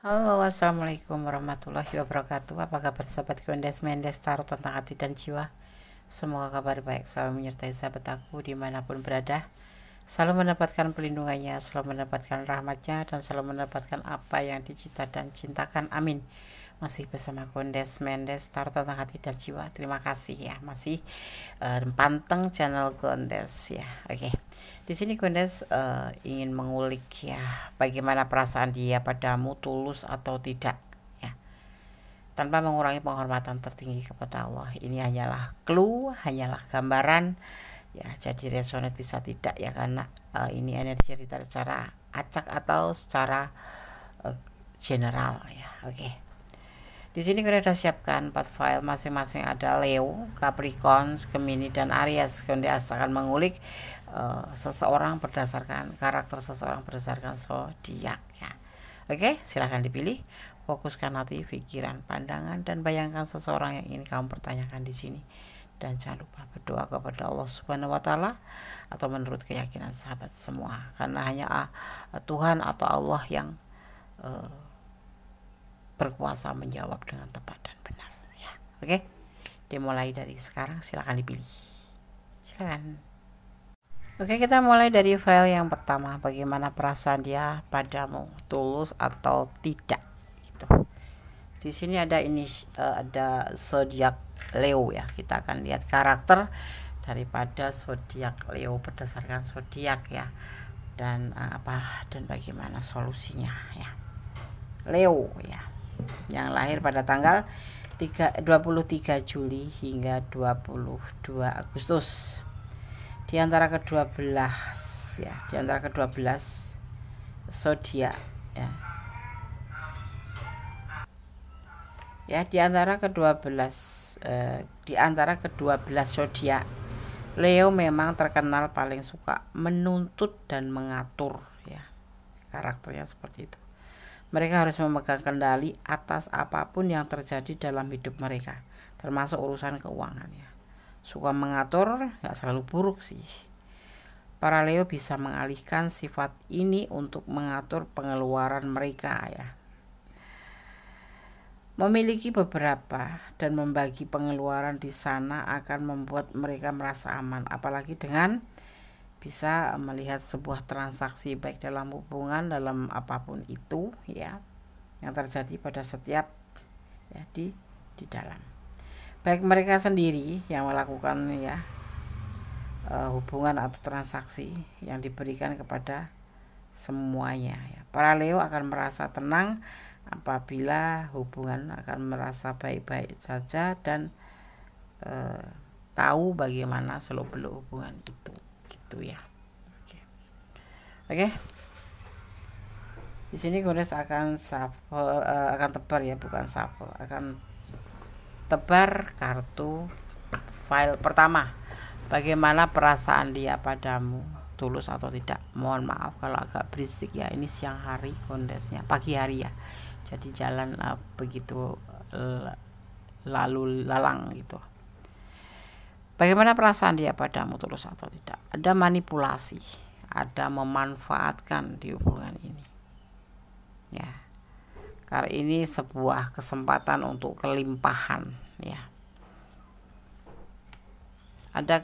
Halo, assalamualaikum warahmatullahi wabarakatuh. Apa kabar sahabat Gondes Mendes Tarot tentang hati dan jiwa? Semoga kabar baik selalu menyertai sahabat aku dimanapun berada, selalu mendapatkan pelindungannya, selalu mendapatkan rahmatnya, dan selalu mendapatkan apa yang dicita dan cintakan. Amin. Masih bersama Gondes Mendes Tarot tentang hati dan jiwa. Terima kasih ya, masih panteng channel Gondes ya. Oke. Di sini Gondes ingin mengulik ya, bagaimana perasaan dia padamu, tulus atau tidak ya, tanpa mengurangi penghormatan tertinggi kepada Allah. Ini hanyalah clue, hanyalah gambaran ya, jadi resonate bisa tidak ya, karena ini energi cerita secara acak atau secara general ya. Oke. Di sini kita sudah siapkan 4 file, masing-masing ada Leo, Capricorn, Gemini, dan Aries. Kemudian akan mengulik seseorang berdasarkan karakter seseorang berdasarkan zodiak ya. Oke, silahkan dipilih. Fokuskan hati, pikiran, pandangan, dan bayangkan seseorang yang ingin kamu pertanyakan di sini. Dan jangan lupa berdoa kepada Allah Subhanahu wa Ta'ala atau menurut keyakinan sahabat semua, karena hanya Tuhan atau Allah yang berkuasa menjawab dengan tepat dan benar ya. Oke, dimulai dari sekarang, silakan dipilih, silakan. Oke, kita mulai dari file yang pertama. Bagaimana perasaan dia padamu, tulus atau tidak gitu. Di sini ada ada zodiak Leo ya. Kita akan lihat karakter daripada zodiak Leo berdasarkan zodiak ya, dan apa dan bagaimana solusinya ya. Leo ya, yang lahir pada tanggal 23 Juli hingga 22 Agustus. Di antara ke-12 ya, di antara ke-12 zodiak ya. Ya, di antara ke-12 zodiak, Leo memang terkenal paling suka menuntut dan mengatur ya. Karakternya seperti itu. Mereka harus memegang kendali atas apapun yang terjadi dalam hidup mereka, termasuk urusan keuangan ya. Suka mengatur, gak selalu buruk sih. Para Leo bisa mengalihkan sifat ini untuk mengatur pengeluaran mereka ya. Memiliki beberapa dan membagi pengeluaran di sana akan membuat mereka merasa aman, apalagi dengan bisa melihat sebuah transaksi baik dalam hubungan, dalam apapun itu ya, yang terjadi pada setiap ya di dalam, baik mereka sendiri yang melakukan ya hubungan atau transaksi yang diberikan kepada semuanya ya. Para Leo akan merasa tenang apabila hubungan, akan merasa baik-baik saja dan tahu bagaimana seluk-beluk hubungan itu ya. Oke. Di sini Gondes akan akan tebar ya, bukan shuffle, akan tebar kartu file pertama. Bagaimana perasaan dia padamu, tulus atau tidak. Mohon maaf kalau agak berisik ya, ini siang hari Gondesnya, pagi hari ya. Jadi jalan begitu lalu lalang gitu. Bagaimana perasaan dia padamu, tulus atau tidak. Ada manipulasi, ada memanfaatkan di hubungan ini ya, karena ini sebuah kesempatan untuk kelimpahan ya. Ada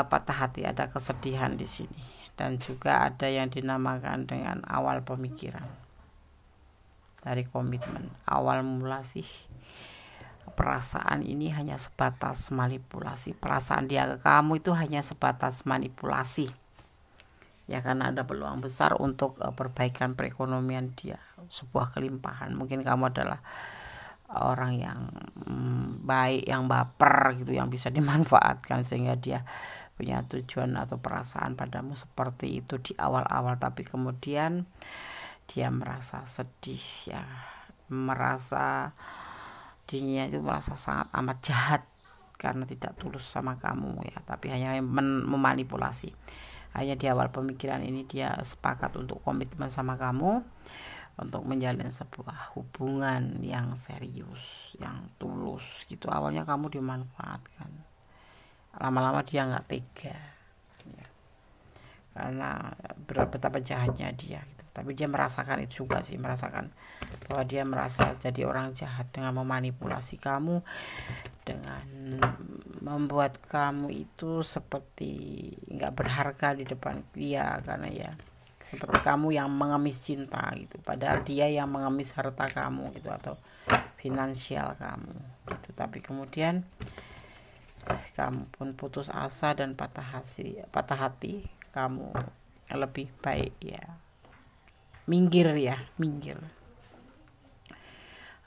patah hati, ada kesedihan di sini, dan juga ada yang dinamakan dengan awal pemikiran dari komitmen. Awal mula sih perasaan ini hanya sebatas manipulasi. Perasaan dia ke kamu itu hanya sebatas manipulasi ya, karena ada peluang besar untuk perbaikan perekonomian dia, sebuah kelimpahan. Mungkin kamu adalah orang yang baik, yang baper gitu, yang bisa dimanfaatkan sehingga dia punya tujuan atau perasaan padamu seperti itu di awal-awal, tapi kemudian dia merasa sedih ya, merasa dirinya itu merasa sangat amat jahat karena tidak tulus sama kamu ya, tapi hanya memanipulasi. Hanya di awal pemikiran ini dia sepakat untuk komitmen sama kamu, untuk menjalin sebuah hubungan yang serius, yang tulus gitu. Awalnya kamu dimanfaatkan, lama-lama dia nggak tega ya, karena betapa jahatnya dia gitu. tapi dia merasakan itu juga sih, merasakan bahwa dia merasa jadi orang jahat dengan memanipulasi kamu, dengan membuat kamu itu seperti nggak berharga di depan dia, karena ya seperti kamu yang mengemis cinta gitu, padahal dia yang mengemis harta kamu gitu, atau finansial kamu gitu. Tapi kemudian kamu pun putus asa dan patah hati, kamu lebih baik ya minggir.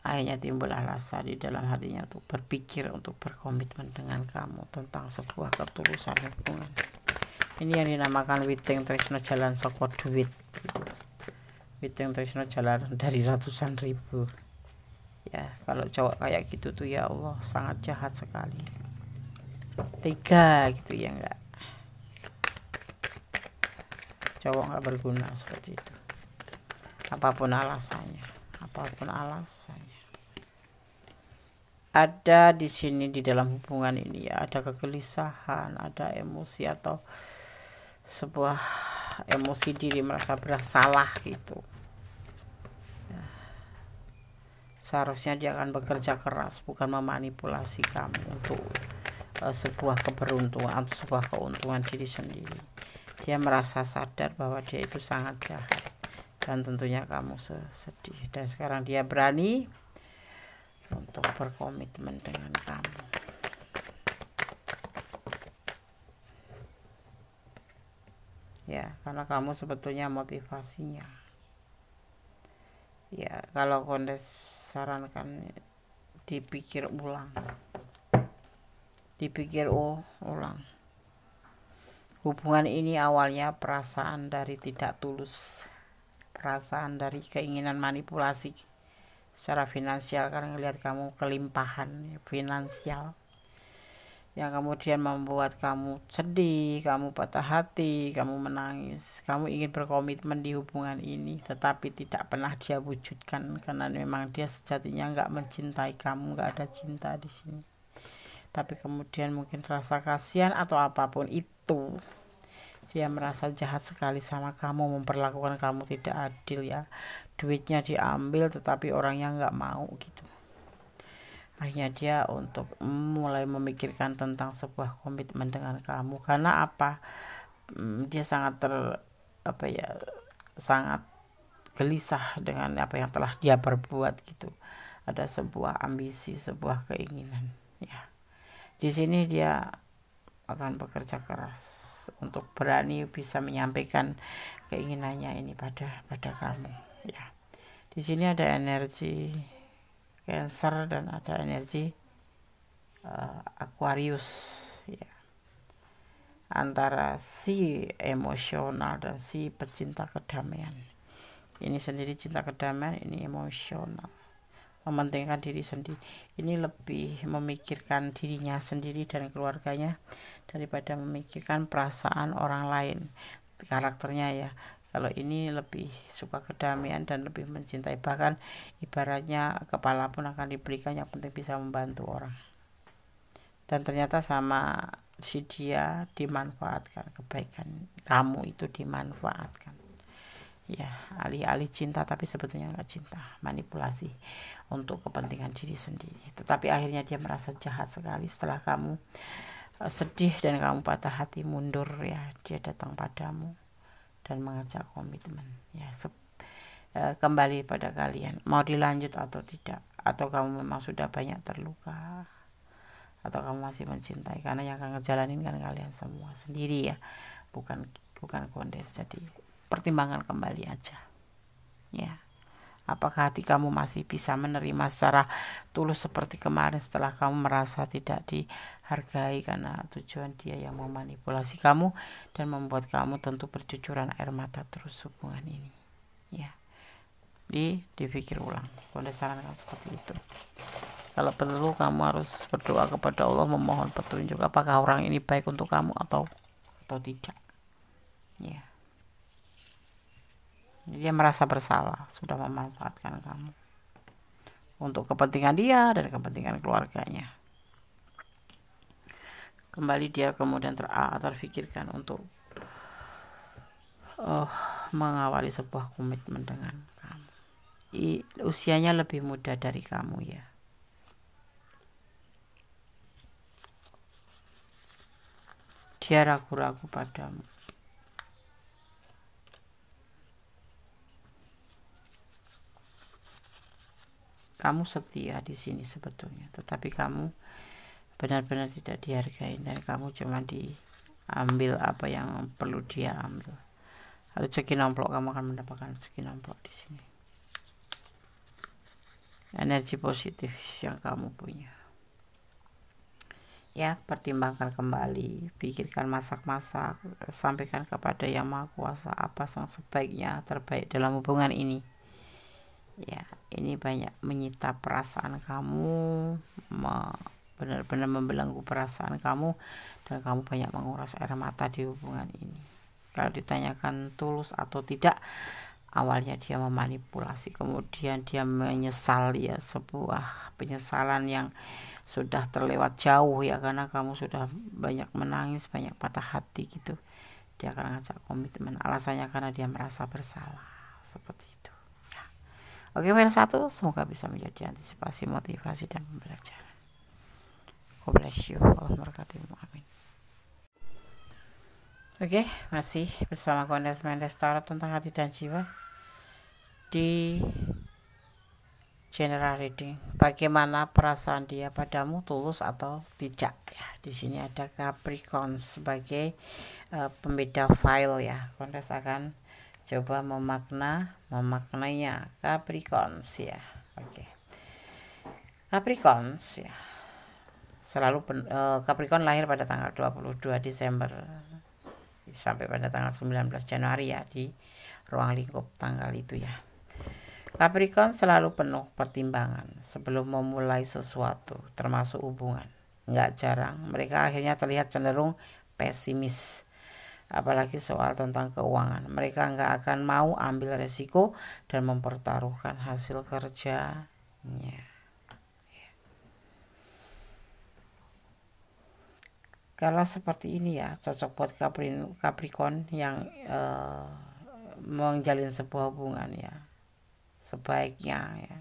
Akhirnya timbullah rasa di dalam hatinya untuk berpikir untuk berkomitmen dengan kamu tentang sebuah ketulusan hubungan. Ini yang dinamakan witing tresno jalan saka duit gitu. Witing tresno jalan dari ratusan ribu. Ya, kalau cowok kayak gitu tuh ya Allah sangat jahat sekali. Tega gitu ya, enggak. Cowok enggak berguna seperti itu. Apapun alasannya. Ada di sini di dalam hubungan ini ya, ada kegelisahan, ada emosi atau sebuah emosi diri merasa bersalah gitu. Seharusnya dia akan bekerja keras, bukan memanipulasi kamu untuk sebuah keberuntungan atau sebuah keuntungan diri sendiri. Dia merasa sadar bahwa dia itu sangat jahat, dan tentunya kamu sedih. Dan sekarang dia berani untuk berkomitmen dengan kamu. Ya, karena kamu sebetulnya motivasinya. Ya, kalau Kondes sarankan dipikir ulang. Hubungan ini awalnya perasaan dari tidak tulus, perasaan dari keinginan manipulasi secara finansial, karena ngelihat kamu kelimpahan finansial yang kemudian membuat kamu sedih, kamu patah hati, kamu menangis, kamu ingin berkomitmen di hubungan ini, tetapi tidak pernah dia wujudkan karena memang dia sejatinya nggak mencintai kamu, nggak ada cinta di sini. Tapi kemudian mungkin rasa kasihan atau apapun itu, dia merasa jahat sekali sama kamu, memperlakukan kamu tidak adil ya. Duitnya diambil tetapi orangnya nggak mau gitu. Akhirnya dia untuk mulai memikirkan tentang sebuah komitmen dengan kamu. Karena apa? Dia sangat sangat gelisah dengan apa yang telah dia perbuat gitu. Ada sebuah ambisi, sebuah keinginan ya. Di sini dia akan bekerja keras untuk berani bisa menyampaikan keinginannya ini pada kamu ya. Di sini ada energi Cancer dan ada energi Aquarius ya. Antara si emosional dan si pecinta kedamaian. Ini sendiri cinta kedamaian, ini emosional, mementingkan diri sendiri. Ini lebih memikirkan dirinya sendiri dan keluarganya daripada memikirkan perasaan orang lain, karakternya ya. Kalau ini lebih suka kedamaian dan lebih mencintai, bahkan ibaratnya kepala pun akan diberikan, yang penting bisa membantu orang. Dan ternyata sama si dia dimanfaatkan, kebaikan kamu itu dimanfaatkan ya, alih-alih cinta tapi sebetulnya nggak cinta, manipulasi untuk kepentingan diri sendiri. Tetapi akhirnya dia merasa jahat sekali setelah kamu sedih dan kamu patah hati, mundur ya, dia datang padamu dan mengajak komitmen ya. Kembali pada kalian mau dilanjut atau tidak, atau kamu memang sudah banyak terluka, atau kamu masih mencintai, karena yang akan ngejalanin kan kalian semua sendiri ya, bukan Kondes. Jadi pertimbangkan kembali aja ya, apakah hati kamu masih bisa menerima secara tulus seperti kemarin setelah kamu merasa tidak dihargai karena tujuan dia yang memanipulasi kamu dan membuat kamu tentu bercucuran air mata terus hubungan ini ya. Dipikir ulang. Kondes sarankan seperti itu. Kalau perlu kamu harus berdoa kepada Allah, memohon petunjuk apakah orang ini baik untuk kamu atau tidak ya. Dia merasa bersalah sudah memanfaatkan kamu untuk kepentingan dia dan kepentingan keluarganya. Kembali dia kemudian terfikirkan untuk mengawali sebuah komitmen dengan kamu. Usianya lebih muda dari kamu ya. Dia ragu-ragu padamu. Kamu setia di sini sebetulnya, tetapi kamu benar-benar tidak dihargai dan kamu cuma diambil apa yang perlu dia ambil. Rezeki nomplok, kamu akan mendapatkan rezeki nomplok di sini. Energi positif yang kamu punya. Ya, pertimbangkan kembali, pikirkan masak-masak, sampaikan kepada Yang Maha Kuasa apa yang sebaiknya terbaik dalam hubungan ini. Ya, ini banyak menyita perasaan kamu, benar-benar membelenggu perasaan kamu, dan kamu banyak menguras air mata di hubungan ini. Kalau ditanyakan tulus atau tidak, awalnya dia memanipulasi, kemudian dia menyesal ya, sebuah penyesalan yang sudah terlewat jauh ya, karena kamu sudah banyak menangis, banyak patah hati gitu. Dia akan ngajak komitmen, alasannya karena dia merasa bersalah, seperti itu. Oke, file 1 semoga bisa menjadi antisipasi, motivasi, dan pembelajaran. God bless you. Allah memberkatimu. Amin. Oke, masih bersama Kondes Mendes Tarot tentang hati dan jiwa di general reading. Bagaimana perasaan dia padamu, tulus atau tidak ya. Di sini ada Capricorn sebagai pembeda file ya. Kondes akan coba memaknainya Capricorn ya. Oke. Capricorn ya. Selalu Capricorn lahir pada tanggal 22 Desember sampai pada tanggal 19 Januari ya, di ruang lingkup tanggal itu ya. Capricorn selalu penuh pertimbangan sebelum memulai sesuatu, termasuk hubungan. Nggak jarang mereka akhirnya terlihat cenderung pesimis, apalagi soal tentang keuangan. Mereka nggak akan mau ambil resiko dan mempertaruhkan hasil kerjanya. Kalau seperti ini ya, cocok buat Capricorn yang menjalin sebuah hubungan ya. Sebaiknya ya,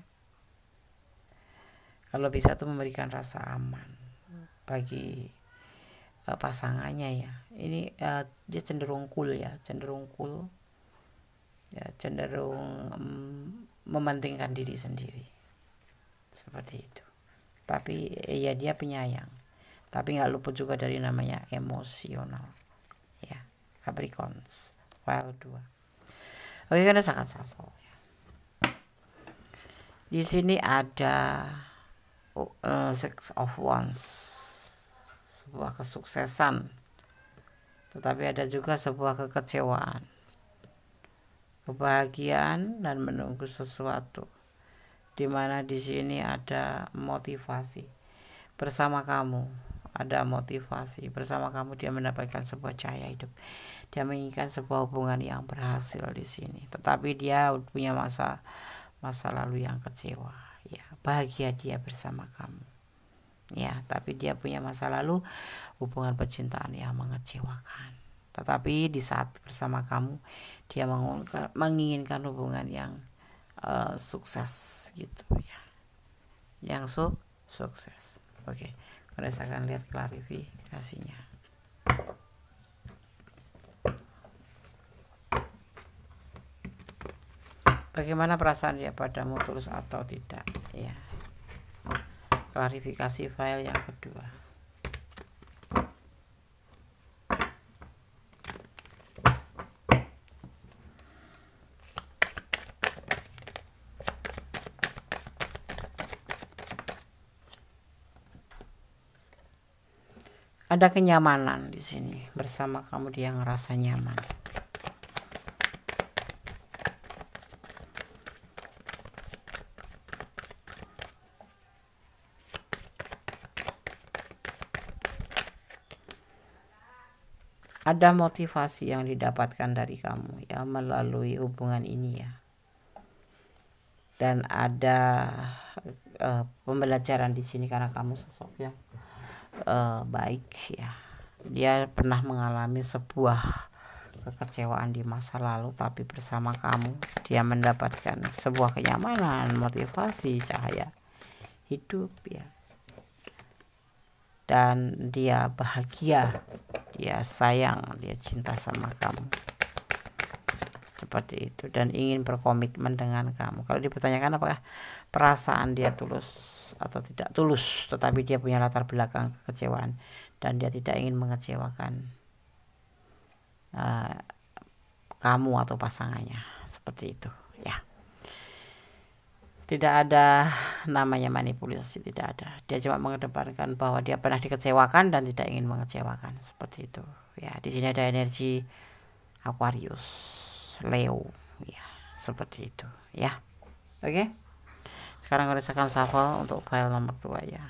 kalau bisa tuh memberikan rasa aman bagi pasangannya ya. Ini dia cenderung cool ya, cenderung mementingkan diri sendiri, seperti itu. Tapi ya dia penyayang, tapi nggak luput juga dari namanya emosional ya. Capricorn file 2. Oke, karena sangat satu. Di sini ada Six of Wands, sebuah kesuksesan, tetapi ada juga sebuah kekecewaan, kebahagiaan, dan menunggu sesuatu. Dimana di sini ada motivasi bersama kamu, ada motivasi bersama kamu. Dia mendapatkan sebuah cahaya hidup. Dia menginginkan sebuah hubungan yang berhasil di sini, tetapi dia punya masa lalu yang kecewa ya. Bahagia dia bersama kamu ya, tapi dia punya masa lalu hubungan percintaan yang mengecewakan. Tetapi di saat bersama kamu, dia menginginkan hubungan yang sukses gitu ya, yang sukses. Oke, kita akan lihat klarifikasinya. Bagaimana perasaan dia padamu, tulus atau tidak ya. Klarifikasi file yang kedua. Ada kenyamanan di sini bersama kamu, dia ngerasa nyaman. Ada motivasi yang didapatkan dari kamu ya melalui hubungan ini ya. Dan ada pembelajaran di sini karena kamu sosok yang baik ya. Dia pernah mengalami sebuah kekecewaan di masa lalu, tapi bersama kamu dia mendapatkan sebuah kenyamanan, motivasi, cahaya hidup ya. Dan dia bahagia, dia sayang, dia cinta sama kamu. Seperti itu, dan ingin berkomitmen dengan kamu. Kalau dipertanyakan apakah perasaan dia tulus atau tidak tulus, tetapi dia punya latar belakang kekecewaan dan dia tidak ingin mengecewakan kamu atau pasangannya, seperti itu ya. Tidak ada namanya manipulasi, tidak ada. Dia cuma mengedepankan bahwa dia pernah dikecewakan dan tidak ingin mengecewakan, seperti itu ya. Di sini ada energi Aquarius, Leo ya, seperti itu ya. Oke, sekarang saya akan shuffle untuk file nomor 2 ya.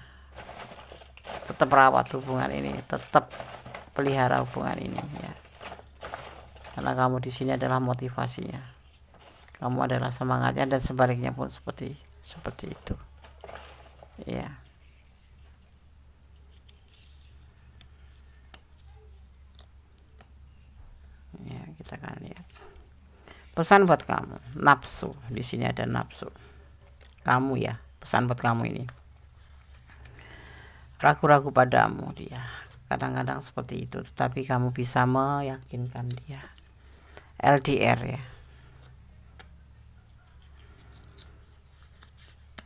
Tetap rawat hubungan ini, tetap pelihara hubungan ini ya, karena kamu di sini adalah motivasinya, kamu adalah semangatnya, dan sebaliknya pun seperti itu ya. Ya, kita akan lihat pesan buat kamu. Nafsu, di sini ada nafsu kamu ya. Pesan buat kamu ini, ragu-ragu padamu dia kadang-kadang seperti itu, tetapi kamu bisa meyakinkan dia. LDR ya,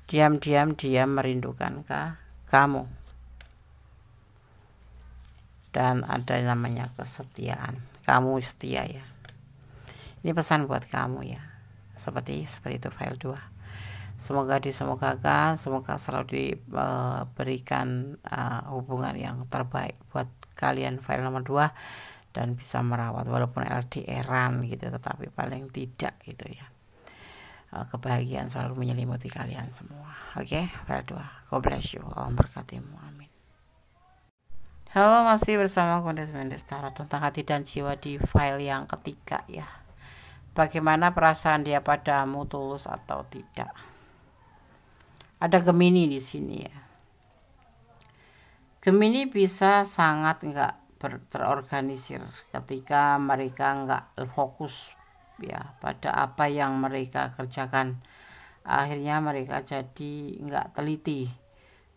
diam-diam dia merindukan kamu, dan ada namanya kesetiaan, kamu setia ya. Ini pesan buat kamu ya, seperti itu file 2. Semoga disemogakan, semoga selalu diberikan hubungan yang terbaik buat kalian file nomor 2, dan bisa merawat walaupun LDR-an gitu, tetapi paling tidak gitu ya, kebahagiaan selalu menyelimuti kalian semua. Oke, file 2. God bless you, Allah berkatimu, amin. Halo, masih bersama Kondes Mendes Tarot tentang hati dan jiwa di file yang ketiga ya. Bagaimana perasaan dia padamu, tulus atau tidak? Ada Gemini di sini ya. Gemini bisa sangat enggak terorganisir ketika mereka enggak fokus ya pada apa yang mereka kerjakan. Akhirnya mereka jadi enggak teliti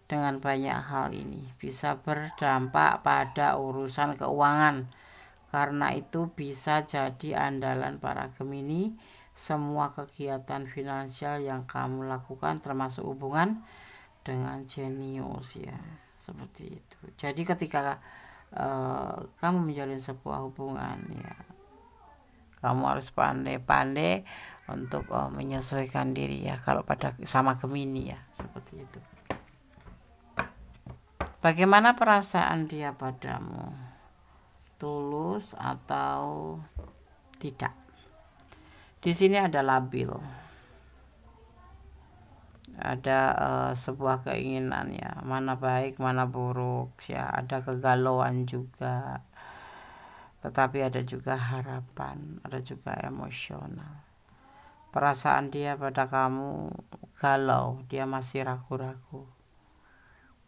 dengan banyak hal. Ini bisa berdampak pada urusan keuangan. Karena itu bisa jadi andalan para Gemini. Semua kegiatan finansial yang kamu lakukan termasuk hubungan dengan jenius ya, seperti itu. Jadi ketika kamu menjalin sebuah hubungan ya, kamu harus pandai-pandai untuk menyesuaikan diri ya, kalau pada sama Gemini ya, seperti itu. Bagaimana perasaan dia padamu, tulus atau tidak? Di sini ada labil, ada sebuah keinginan ya, mana baik mana buruk ya, ada kegalauan juga, tetapi ada juga harapan, ada juga emosional. Perasaan dia pada kamu galau, dia masih ragu-ragu,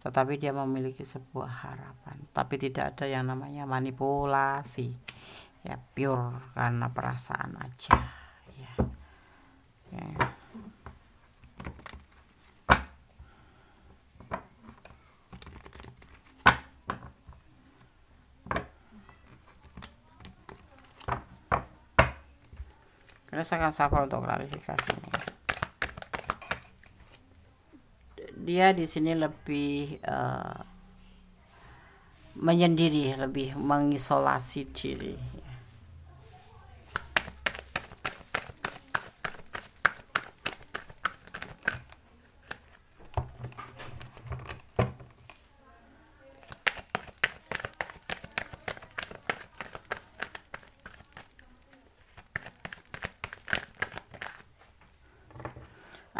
tetapi dia memiliki sebuah harapan, tapi tidak ada yang namanya manipulasi ya, pure karena perasaan aja ya. Karena saya akan sapa untuk klarifikasinya. Dia di sini lebih menyendiri, lebih mengisolasi diri.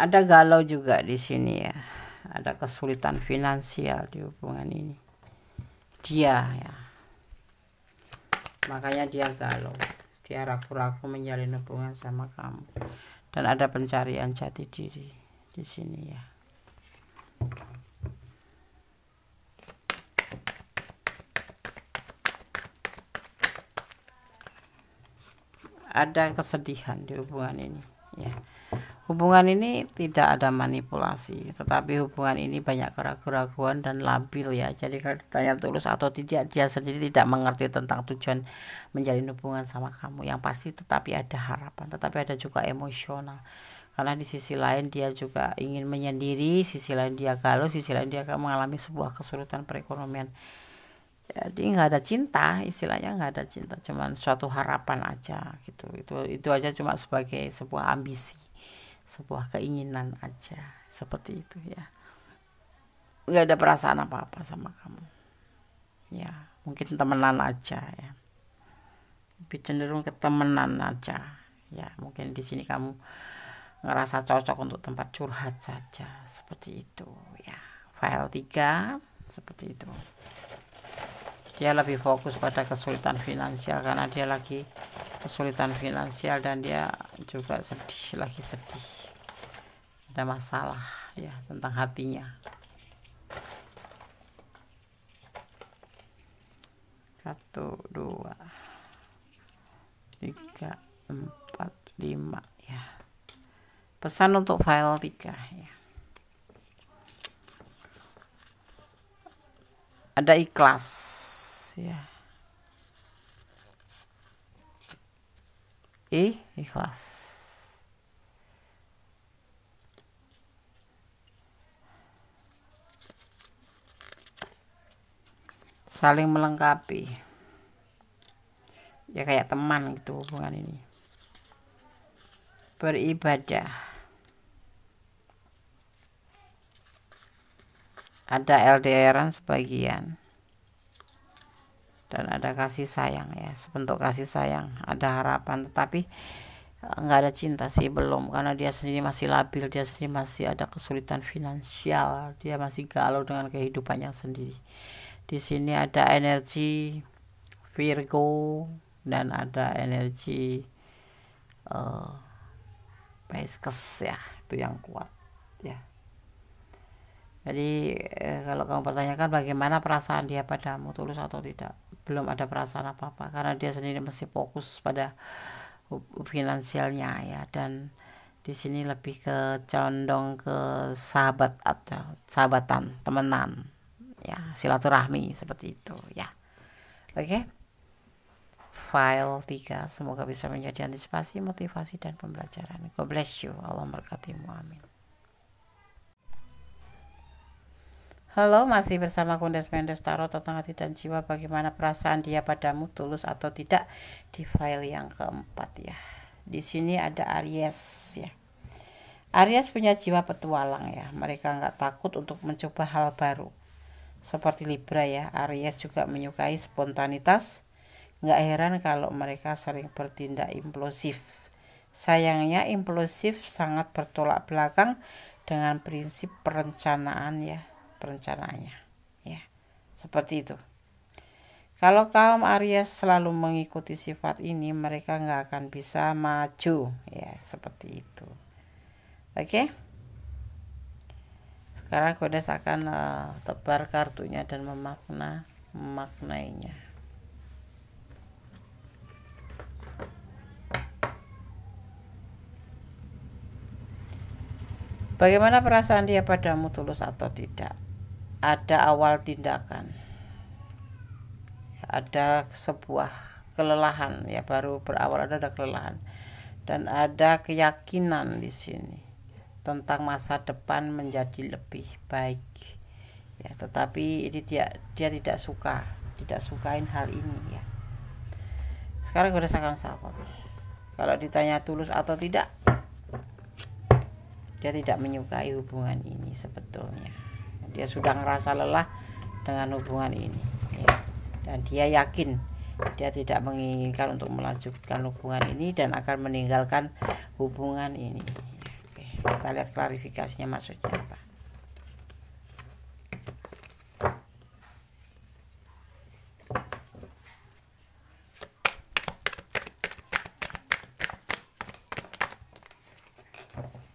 Ada galau juga di sini ya. Ada kesulitan finansial di hubungan ini. Dia ya. Makanya dia galau. Dia ragu-ragu menjalin hubungan sama kamu. Dan ada pencarian jati diri di sini ya. ada kesedihan di hubungan ini ya. Hubungan ini tidak ada manipulasi, tetapi hubungan ini banyak keraguan-keraguan dan labil ya. Jadi kalau ditanya tulus atau tidak, dia sendiri tidak mengerti tentang tujuan menjalin hubungan sama kamu. Yang pasti tetapi ada harapan, tetapi ada juga emosional. Karena di sisi lain dia juga ingin menyendiri, sisi lain dia galau, sisi lain dia akan mengalami sebuah kesulitan perekonomian. Jadi nggak ada cinta, istilahnya nggak ada cinta, cuman suatu harapan aja gitu. Itu aja, cuma sebagai sebuah ambisi, sebuah keinginan aja, seperti itu ya. Nggak ada perasaan apa-apa sama kamu ya, mungkin temenan aja ya, lebih cenderung ke temenan aja ya. Mungkin di sini kamu ngerasa cocok untuk tempat curhat saja, seperti itu ya. File 3 seperti itu. Dia lebih fokus pada kesulitan finansial karena dia lagi kesulitan finansial dan dia juga sedih, lagi sedih, ada masalah ya tentang hatinya. 1, 2, 3, 4, 5 ya. Pesan untuk file 3 ya. Ada ikhlas ya. Ikhlas. Saling melengkapi ya, kayak teman gitu hubungan ini. Beribadah, ada LDRan sebagian, dan ada kasih sayang ya, sebentuk kasih sayang, ada harapan, tetapi nggak ada cinta sih, belum, karena dia sendiri masih labil, dia sendiri masih ada kesulitan finansial, dia masih galau dengan kehidupannya sendiri. Di sini ada energi Virgo dan ada energi Pisces ya, itu yang kuat ya. Jadi kalau kamu pertanyakan bagaimana perasaan dia padamu, tulus atau tidak, belum ada perasaan apa-apa karena dia sendiri masih fokus pada finansialnya ya. Dan di sini lebih ke condong ke sahabat atau sahabatan, temenan ya, silaturahmi seperti itu ya. Oke. File 3 semoga bisa menjadi antisipasi, motivasi dan pembelajaran. God bless you. Allah memberkatimu. Amin. Halo, masih bersama Kundes Mendes Tarot tentang hati dan jiwa. Bagaimana perasaan dia padamu, tulus atau tidak, di file yang keempat ya. Di sini ada Aries ya. Aries punya jiwa petualang ya. Mereka nggak takut untuk mencoba hal baru. Seperti Libra ya, Aries juga menyukai spontanitas. Nggak heran kalau mereka sering bertindak impulsif. Sayangnya impulsif sangat bertolak belakang dengan prinsip perencanaannya ya, seperti itu. Kalau kaum Aries selalu mengikuti sifat ini, mereka nggak akan bisa maju ya, seperti itu. Oke. Sekarang Kundes akan tebar kartunya dan memaknainya. Bagaimana perasaan dia padamu, tulus atau tidak? Ada awal tindakan, ada sebuah kelelahan ya, baru berawal ada kelelahan, dan ada keyakinan di sini tentang masa depan menjadi lebih baik ya. Tetapi ini dia tidak sukain hal ini ya. Sekarang gue rasakan sahabat, kalau ditanya tulus atau tidak, dia tidak menyukai hubungan ini sebetulnya. Dia sudah ngerasa lelah dengan hubungan ini ya. Dan dia yakin dia tidak menginginkan untuk melanjutkan hubungan ini dan akan meninggalkan hubungan ini. Oke, kita lihat klarifikasinya maksudnya apa.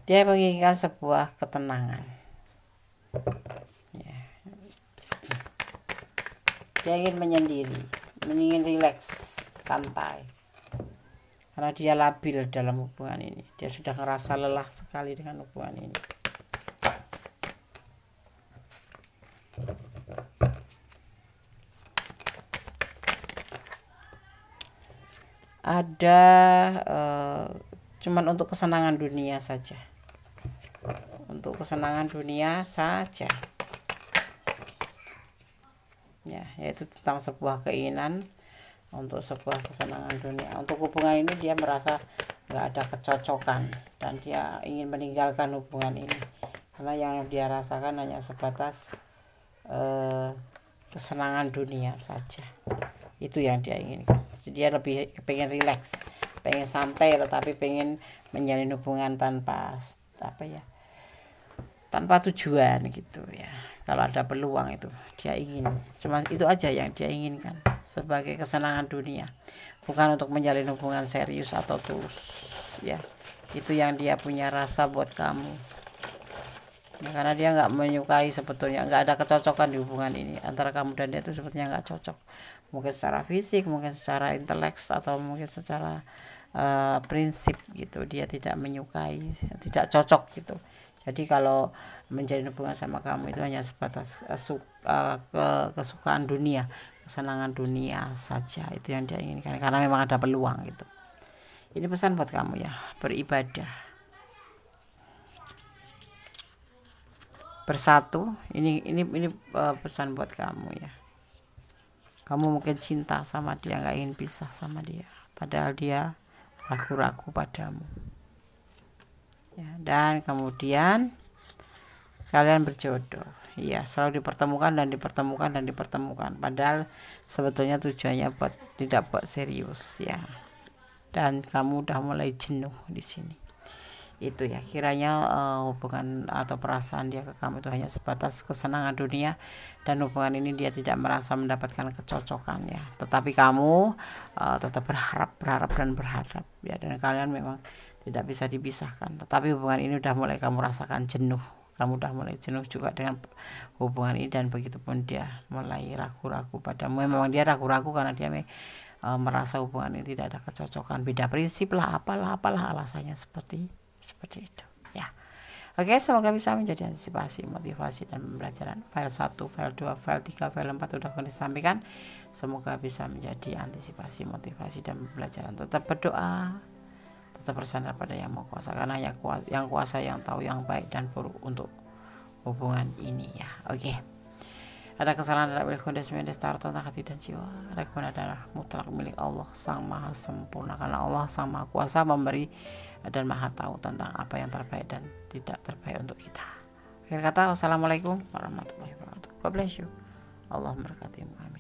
Dia menginginkan sebuah ketenangan ya. Dia ingin menyendiri, ingin rileks, santai. karena dia labil dalam hubungan ini. Dia sudah ngerasa lelah sekali dengan hubungan ini. Ada cuman untuk kesenangan dunia saja, untuk kesenangan dunia saja ya, yaitu tentang sebuah keinginan untuk sebuah kesenangan dunia. Untuk hubungan ini dia merasa nggak ada kecocokan dan dia ingin meninggalkan hubungan ini karena yang dia rasakan hanya sebatas kesenangan dunia saja. Itu yang dia inginkan. Dia lebih pengen rileks, pengen santai, tetapi pengen menjalin hubungan tanpa tanpa tujuan gitu ya. Kalau ada peluang itu dia ingin, cuma itu aja yang dia inginkan sebagai kesenangan dunia, bukan untuk menjalin hubungan serius atau tulus ya. Itu yang dia punya rasa buat kamu ya, karena dia nggak menyukai, sebetulnya nggak ada kecocokan di hubungan ini antara kamu dan dia. Itu sebetulnya nggak cocok, mungkin secara fisik, mungkin secara inteleks, atau mungkin secara prinsip gitu. Dia tidak menyukai, tidak cocok gitu. Jadi kalau menjalin hubungan sama kamu itu hanya sebatas kesukaan dunia, kesenangan dunia saja. Itu yang dia inginkan karena memang ada peluang gitu. Ini pesan buat kamu ya, beribadah, bersatu. Ini pesan buat kamu ya. Kamu mungkin cinta sama dia, nggak ingin pisah sama dia, padahal dia ragu-ragu padamu ya. Dan kemudian kalian berjodoh ya, selalu dipertemukan dan dipertemukan dan dipertemukan, padahal sebetulnya tujuannya tidak buat serius ya. Dan kamu udah mulai jenuh di sini. Itu ya, kiranya hubungan atau perasaan dia ke kamu itu hanya sebatas kesenangan dunia, dan hubungan ini dia tidak merasa mendapatkan kecocokan ya. Tetapi kamu tetap berharap ya, dan kalian memang tidak bisa dipisahkan. Tetapi hubungan ini udah mulai kamu rasakan jenuh. Kamu udah mulai jenuh juga dengan hubungan ini, dan begitupun dia mulai ragu-ragu padamu. Memang dia ragu-ragu karena dia merasa hubungan ini tidak ada kecocokan, beda prinsip lah, apalah alasannya seperti itu ya. Oke, semoga bisa menjadi antisipasi, motivasi, dan pembelajaran. File 1, file 2, file 3, file 4 sudah aku disampaikan. Semoga bisa menjadi antisipasi, motivasi, dan pembelajaran. Tetap berdoa, tetap bersandar pada Yang Maha Kuasa, karena yang kuasa yang tahu yang baik dan buruk untuk hubungan ini ya. Oke. Ada kesalahan dalam milik Mendes taruh tentang hati dan jiwa. Ada kebenaran adalah mutlak milik Allah Sang Maha Sempurna, karena Allah Sang Maha Kuasa, memberi dan Maha Tahu tentang apa yang terbaik dan tidak terbaik untuk kita. Akhir kata, wassalamualaikum warahmatullahi wabarakatuh. God bless you. Allah memberkatimu. Amin.